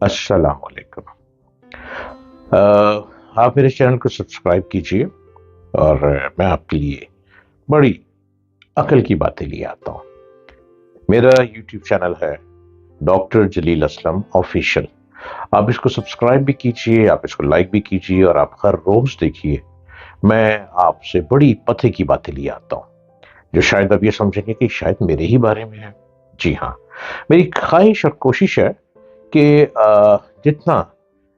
अस्सलाम वालेकुम। आप मेरे चैनल को सब्सक्राइब कीजिए और मैं आपके लिए बड़ी अकल की बातें लिए आता हूँ। मेरा यूट्यूब चैनल है डॉक्टर जलील असलम ऑफिशियल। आप इसको सब्सक्राइब भी कीजिए, आप इसको लाइक भी कीजिए और आप हर रोज देखिए। मैं आपसे बड़ी पते की बातें लिए आता हूँ जो शायद आप ये समझेंगे कि शायद मेरे ही बारे में है। जी हाँ, मेरी ख्वाहिश और कोशिश है कि जितना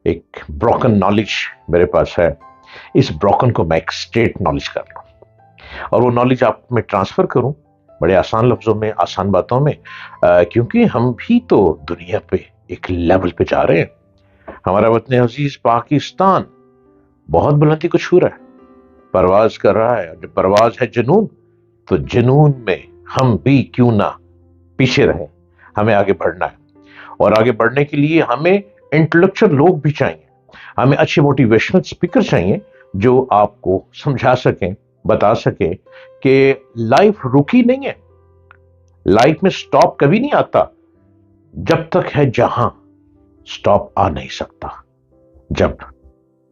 एक ब्रोकन नॉलेज मेरे पास है, इस ब्रोकन को मैं एक स्ट्रेट नॉलेज कर लूं और वो नॉलेज आप में ट्रांसफर करूं बड़े आसान लफ्जों में, आसान बातों में, क्योंकि हम भी तो दुनिया पे एक लेवल पे जा रहे हैं। हमारा वतन अजीज पाकिस्तान बहुत बुलंदी को छू रहा है, परवाज कर रहा है। जब परवाज है जुनून, तो जुनून में हम भी क्यों ना पीछे रहे। हमें आगे बढ़ना है और आगे बढ़ने के लिए हमें इंटेलेक्चुअल लोग भी चाहिए, हमें अच्छे मोटिवेशनल स्पीकर चाहिए जो आपको समझा सकें, बता सकें कि लाइफ रुकी नहीं है, लाइफ में स्टॉप कभी नहीं आता। जब तक है जहां, स्टॉप आ नहीं सकता। जब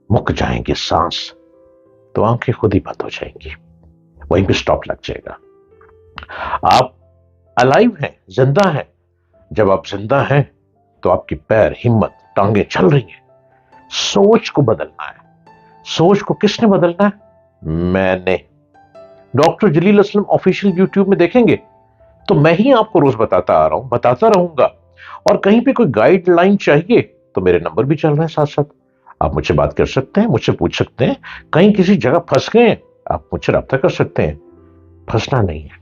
मुक जाएंगे सांस तो आंखें खुद ही बंद हो जाएंगी, वहीं पे स्टॉप लग जाएगा। आप अलाइव हैं, जिंदा हैं। जब आप जिंदा हैं तो आपके पैर, हिम्मत, टांगे चल रही हैं। सोच को बदलना है। सोच को किसने बदलना है? मैंने। डॉक्टर जलील असलम ऑफिशियल यूट्यूब में देखेंगे तो मैं ही आपको रोज बताता आ रहा हूं, बताता रहूंगा। और कहीं पे कोई गाइडलाइन चाहिए तो मेरे नंबर भी चल रहे हैं साथ साथ। आप मुझसे बात कर सकते हैं, मुझसे पूछ सकते हैं। कहीं किसी जगह फंस गए हैं, आप मुझसे रब्ता कर सकते हैं। फंसना नहीं है।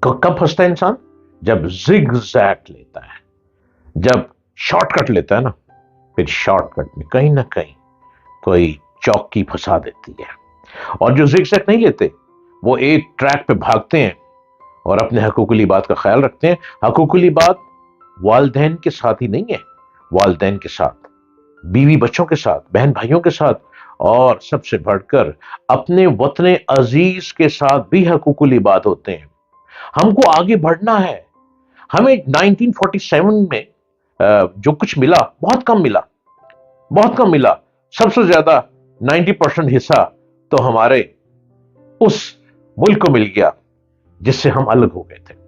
कब फंसता है इंसान? जब जिग जैग लेता है, जब शॉर्टकट लेता है ना, फिर शॉर्टकट में कहीं ना कहीं कोई चौकी फंसा देती है। और जो जिग नहीं लेते वो एक ट्रैक पे भागते हैं और अपने हकूकुल बात का ख्याल रखते हैं। हकूकुल बात वालदैन के साथ ही नहीं है, वालदैन के साथ, बीवी बच्चों के साथ, बहन भाइयों के साथ, और सबसे बढ़कर अपने वतन अजीज के साथ भी हकूकुल बात होते हैं। हमको आगे बढ़ना है। हमें 1947 में जो कुछ मिला बहुत कम मिला, बहुत कम मिला। सबसे ज्यादा 90% हिस्सा तो हमारे उस मुल्क को मिल गया जिससे हम अलग हो गए थे।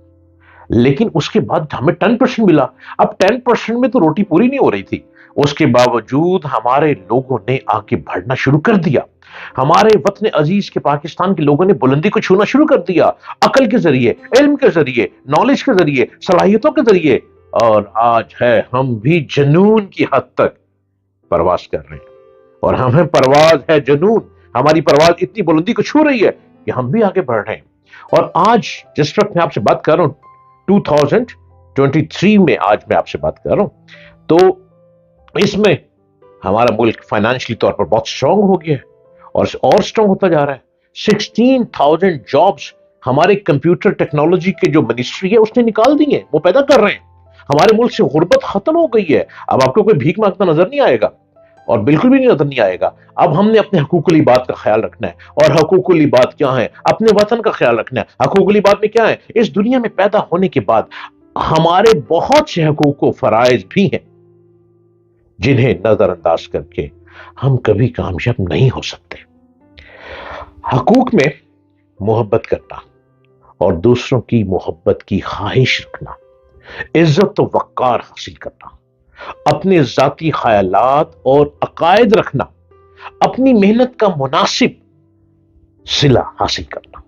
लेकिन उसके बाद हमें 10% मिला। अब 10% में तो रोटी पूरी नहीं हो रही थी। उसके बावजूद हमारे लोगों ने आगे बढ़ना शुरू कर दिया। हमारे वतन अजीज के पाकिस्तान के लोगों ने बुलंदी को छूना शुरू कर दिया, अकल के जरिए, इल्म के जरिए, नॉलेज के जरिए, सलाहियतों के जरिए। और आज है हम भी जुनून की हद तक परवाज कर रहे हैं। और हमें परवाज है जुनून, हमारी परवाज इतनी बुलंदी को छू रही है कि हम भी आगे बढ़ रहे हैं। और आज जिस वक्त मैं आपसे बात कर रहा हूं, 2023 में आज मैं आपसे बात कर रहा हूं, तो इसमें हमारा मुल्क फाइनेंशियली तौर पर बहुत स्ट्रांग हो गया है और स्ट्रांग होता जा रहा है। 16,000 जॉब्स हमारे कंप्यूटर टेक्नोलॉजी के जो मिनिस्ट्री है उसने निकाल दी है, वो पैदा कर रहे हैं। हमारे मुल्क से गुर्बत खत्म हो गई है। अब आपको कोई भीख मांगता नजर नहीं आएगा, और बिल्कुल भी नजर नहीं आएगा। अब हमने अपने हकूकुल बात का ख्याल रखना है। और हकूकुल बात क्या है? अपने वतन का ख्याल रखना है। हकूकुल बात में क्या है? इस दुनिया में पैदा होने के बाद हमारे बहुत से हकूक व फराइज भी हैं जिन्हें नजरअंदाज करके हम कभी कामयाब नहीं हो सकते। हकूक में मोहब्बत करना और दूसरों की मोहब्बत की ख्वाहिश रखना, इज्जत व वक़ार हासिल करना, अपने जाती ख्यालात और अकायद रखना, अपनी मेहनत का मुनासिब सिला हासिल करना,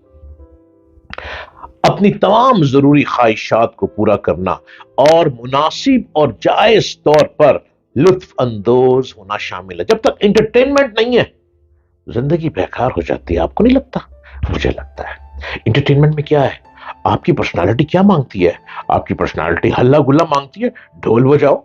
अपनी तमाम जरूरी ख्वाहिशात को पूरा करना और मुनासिब और जायज तौर पर लुत्फ अंदोज होना शामिल है। जब तक एंटरटेनमेंट नहीं है, जिंदगी बेकार हो जाती है। आपको नहीं लगता? मुझे लगता है। एंटरटेनमेंट में क्या है? आपकी पर्सनालिटी क्या मांगती है? आपकी पर्सनालिटी हल्ला गुल्ला मांगती है। ढोल बजाओ,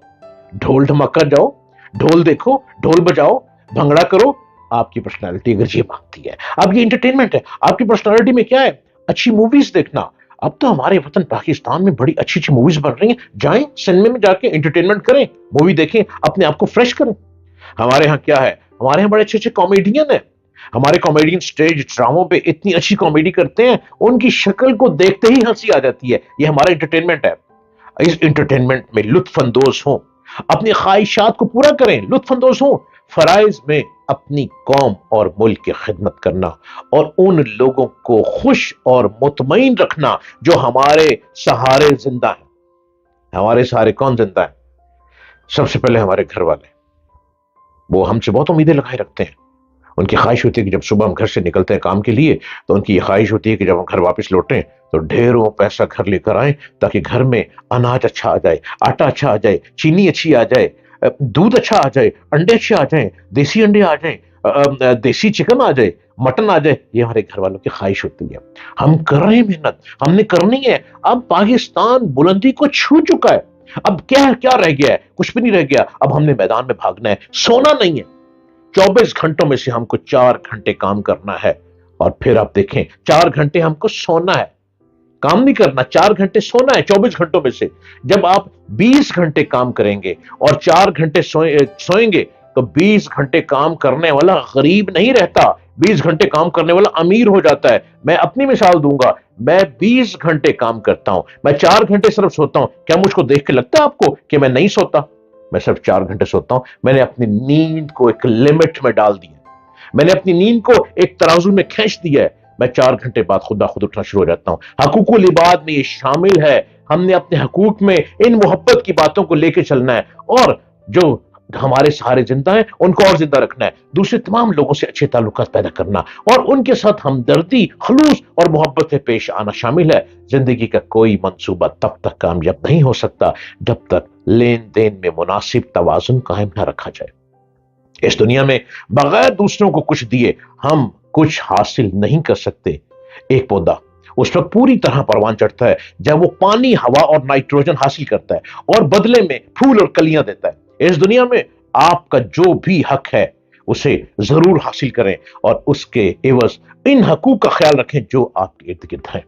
ढोल धमाका जाओ, ढोल देखो, ढोल बजाओ, भंगड़ा करो। आपकी पर्सनालिटी अगर ये मांगती है, अब ये एंटरटेनमेंट है। आपकी पर्सनालिटी में क्या है? अच्छी मूवीज देखना। अब तो हमारे वतन पाकिस्तान में बड़ी अच्छी अच्छी मूवीज बन रही हैं। जाएं सिनेमा में जाके एंटरटेनमेंट करें, मूवी देखें, अपने आप को फ्रेश करें। हमारे यहाँ क्या है? हमारे यहाँ बड़े अच्छे अच्छे कॉमेडियन है। हमारे कॉमेडियन स्टेज ड्रामों पे इतनी अच्छी कॉमेडी करते हैं, उनकी शक्ल को देखते ही हंसी आ जाती है। ये हमारा एंटरटेनमेंट है। इस एंटरटेनमेंट में लुत्फ अंदोज हो, اپنی خواہشات کو پورا کریں، لطف اندوز ہوں، فرائض میں اپنی قوم اور ملک کی خدمت کرنا اور ان لوگوں کو خوش اور مطمئن رکھنا جو ہمارے سہارے زندہ ہیں۔ ہمارے سہارے کون زندہ ہیں؟ سب سے پہلے ہمارے گھر والے، وہ ہم سے بہت امیدیں لگائے رکھتے ہیں۔ ان کی خواہش ہوتی ہے کہ جب صبح ہم گھر سے نکلتے ہیں کام کے لیے تو ان کی یہ خواہش ہوتی ہے کہ جب ہم گھر واپس لوٹیں تو ڈھیروں پیسہ گھر لے کر آئیں تاکہ گھر میں اناج اچھا آ جائے، آٹا اچھا آ جائے، چینی اچھی آ جائے، دودھ اچھا آ جائے، انڈے اچھے آ جائیں، دیسی انڈے آ جائیں، دیسی چکن آ جائے، مٹن آ جائے۔ یہ ہمارے گھر والوں کی خواہش ہوتی ہے۔ ہم کر رہے ہیں محنت، ہم نے کرنی ہے۔ اب پاکستان بلندی کو چھو چکا ہے، اب کیا رہ گیا ہے؟ کچھ بھی نہیں رہ گیا۔ اب ہم نے میدان میں بھاگنا ہے، سونا نہیں ہے۔ 24 گھنٹوں میں سے ہم کو 4 گھنٹے کام کرنا ہے، اور پھر آپ دیکھیں 4 گھنٹے ہم کو سونا ہے، کام نہیں کرنا، 4 گھنٹے سونا ہے 24 گھنٹوں میں سے۔ جب آپ 20 گھنٹے کام کریں گے اور 4 گھنٹے سوئیں گے تو 20 گھنٹے کام کرنے والا غریب نہیں رہتا، 20 گھنٹے کام کرنے والا امیر ہو جاتا ہے۔ میں اپنی مثال دوں گا، میں 20 گھنٹے کام کرتا ہوں، میں 4 گھنٹے صرف سوتا ہوں۔ کیا مجھ کو دیکھ کے لگتا ہے آپ کو کہ میں نہیں سوتا؟ میں صرف 4 گھنٹے سوتا ہوں۔ میں نے اپنی نیند کو ایک لمٹ میں ڈال دیا، میں نے اپنی نیند کو ایک ترازو میں کھینچ دیا ہے۔ میں 4 گھنٹے بعد خدا خود اٹھنا شروع ہو جاتا ہوں۔ حقوق العباد میں یہ شامل ہے، ہم نے اپنے حقوق میں ان محبت کی باتوں کو لے کے چلنا ہے، اور جو ہمارے سہارے زندہ ہیں ان کو اور زندہ رکھنا ہے، دوسرے تمام لوگوں سے اچھے تعلقات پیدا کرنا اور ان کے ساتھ ہمدردی، خلوص اور محبت سے پیش آنا شامل ہے۔ زندگی کا کوئی منصوبہ تب تک کامیاب نہیں ہو سکتا جب تک لین دین میں مناسب توازن قائم نہ رکھا جائے۔ اس دنیا میں بغیر دوسروں کو کچھ دیے ہم کچھ حاصل نہیں کر سکتے۔ ایک پودا اس وقت پوری طرح پروان چڑھتا ہے جب وہ پانی، ہوا اور نائٹروجن حاصل کرتا ہے اور بدلے میں پھول اور کلیاں دیتا ہے۔ اس دنیا میں آپ کا جو بھی حق ہے اسے ضرور حاصل کریں اور اس کے عوض ان حقوق کا خیال رکھیں جو آپ کے ارد گرد ہیں۔